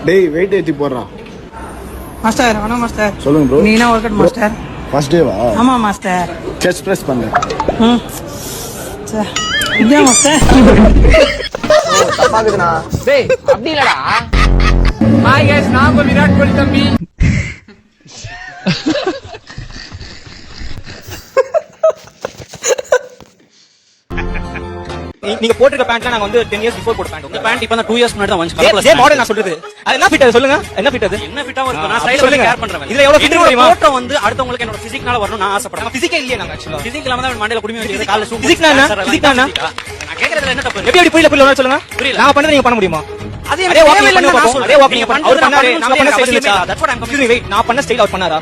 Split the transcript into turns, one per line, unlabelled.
டேய் வெயிட் ஏத்தி போடுறா.
மாஸ்டர் வணக்கம் மாஸ்டர்.
சொல்லுங்க ப்ரோ.
நீ என்ன ஒர்க் அவுட் மாஸ்டர்?
ஃபர்ஸ்ட் டேவா?
ஆமா மாஸ்டர்.
செஸ்ட் பிரஸ் பண்ணு.
இதான் மாஸ்டர்.
தப்பாக்குதுண்ணா. டேய் அப்படி இல்லடா. ஹாய் गाइस நான் விராட் கோலி தம்பி.
நீங்க போட்டுருக்க பேண்ட்ல நாங்க வந்து 10 இயர்ஸ் பிஃபோர் போட்ட பேண்ட். இந்த பேண்ட் இப்போ நான் 2 இயர்ஸ் முன்னாடி தான் வாங்குனேன். இதே மாடல் நான் சொல்றது. அது என்ன ஃபிட் அது சொல்லுங்க. என்ன ஃபிட் அது? என்ன ஃபிட்டா இருக்கு? நான் ஸ்டைல் வந்து கேர் பண்றேன். இதுல எவ்வளவு ஃபிட் தெரியுமா? போட்டோ வந்து அடுத்தவங்களுக்கு என்னோட பிசிக்னால வரணும் நான் ஆசைப்படுறேன். பிசிக்கே இல்லையே நாங்க ஆக்சுவலா. பிசிக் இல்லாம தான் மண்டையில குடுமி வந்து கால்ல ஷூ. பிசிக்னா என்ன? பிசிக்னா என்ன? நான் கேக்குறதுல என்ன தப்பு? எப்படி புரியல சொல்லுங்க. புரியல. நான் பண்ணது நீங்க பண்ண முடியுமா? அதே வாக்கிங் பண்ணுங்க. அதே வாக்கிங் பண்ண அவர் பண்ணாரு. நான் பண்ண ஸ்டைல் இல்ல. That's what I am confusing. Wait நான் பண்ண ஸ்டைல் அவர் பண்ணாரா?